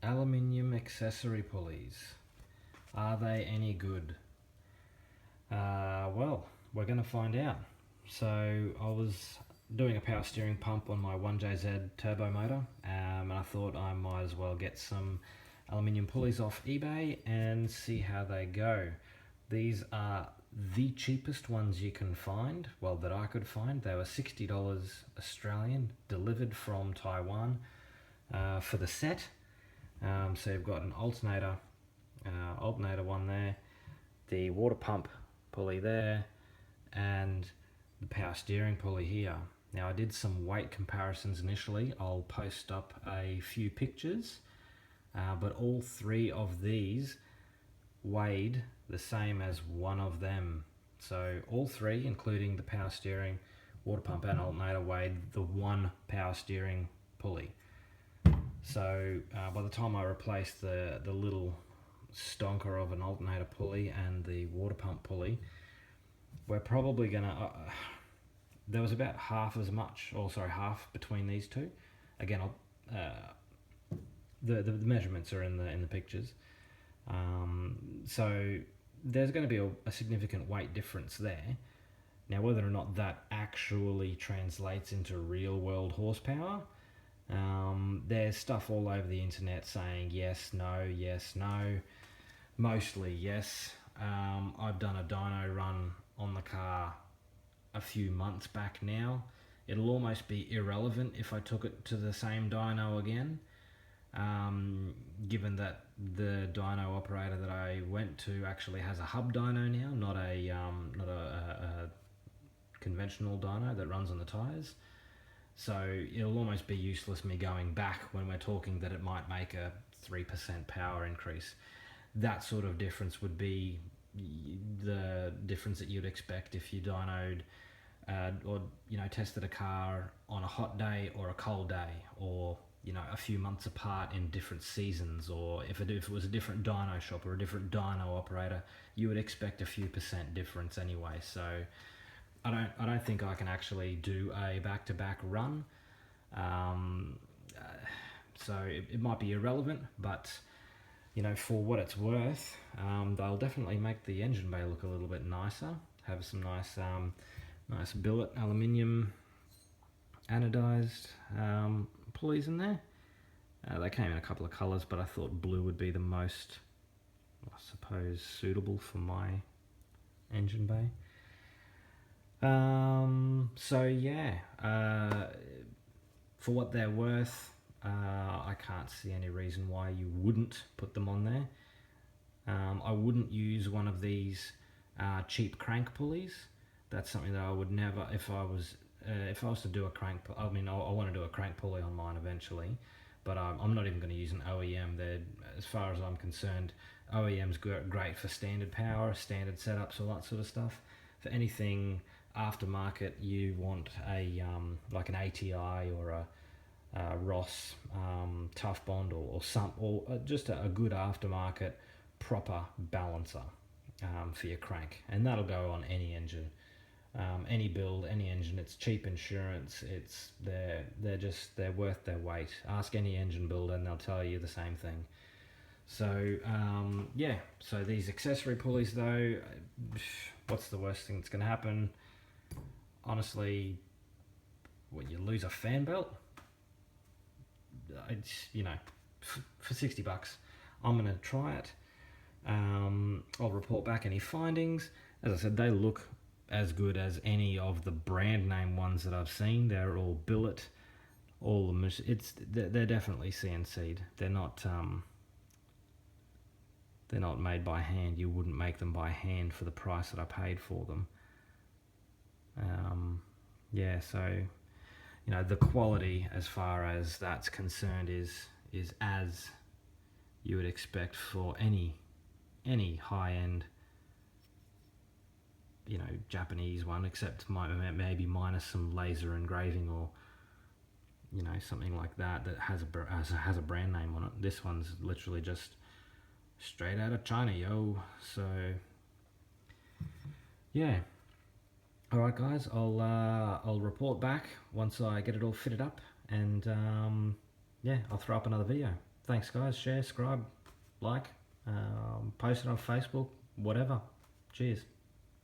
Aluminium accessory pulleys. Are they any good? Well, we're going to find out. So I was doing a power steering pump on my 1JZ turbo motor, and I thought I might as well get some aluminium pulleys off eBay and see how they go. These are the cheapest ones you can find, well, that I could find. They were $60 Australian, delivered from Taiwan for the set. So you've got an alternator one there, the water pump pulley there, and the power steering pulley here. Now I did some weight comparisons initially. I'll post up a few pictures, but all three of these weighed the same as one of them. So all three, including the power steering, water pump and alternator, weighed the one power steering pulley. So by the time I replaced the little stonker of an alternator pulley and the water pump pulley, we're probably gonna there was about half as much, or sorry, half between these two. Again, the measurements are in the pictures. So there's going to be a significant weight difference there. Now, whether or not that actually translates into real world horsepower, there's stuff all over the internet saying yes, no, yes, no. Mostly yes. I've done a dyno run on the car a few months back now. It'll almost be irrelevant if I took it to the same dyno again, given that the dyno operator that I went to actually has a hub dyno now, not a conventional dyno that runs on the tyres. So it'll almost be useless me going back when we're talking that it might make a 3% power increase. That sort of difference would be the difference that you'd expect if you dynoed or tested a car on a hot day or a cold day, or a few months apart in different seasons, or if it was a different dyno shop or a different dyno operator, you would expect a few percent difference anyway. So I don't think I can actually do a back-to-back run. So it might be irrelevant, but for what it's worth, they'll definitely make the engine bay look a little bit nicer. Have some nice billet aluminium anodized pulleys in there. They came in a couple of colours, but I thought blue would be the most, I suppose, suitable for my engine bay. So yeah, for what they're worth, I can't see any reason why you wouldn't put them on there. I wouldn't use one of these cheap crank pulleys. That's something that I would never, if I was to do a crank, I want to do a crank pulley on mine eventually, but I'm not even going to use an OEM. As far as I'm concerned, OEM's great for standard power, standard setups, all that sort of stuff. For anything aftermarket, you want a like an ATI or a Ross Tough Bond or just a good aftermarket proper balancer for your crank, and that'll go on any engine. Any build, any engine. It's cheap insurance. They're worth their weight. Ask any engine builder and they'll tell you the same thing. So yeah, so these accessory pulleys though, what's the worst thing that's going to happen? Honestly, you lose a fan belt. For $60, I'm going to try it. I'll report back any findings. As I said, they look as good as any of the brand name ones that I've seen. They're all billet, they're definitely CNC'd. They're not made by hand. You wouldn't make them by hand for the price that I paid for them. Yeah, so the quality as far as that's concerned is as you would expect for any high-end Japanese one, except maybe minus some laser engraving or something like that has a brand name on it. This one's literally just straight out of China, yo. So yeah, all right guys, I'll report back once I get it all fitted up, and yeah, I'll throw up another video. thanks guys, share, subscribe, like, post it on Facebook, whatever. Cheers.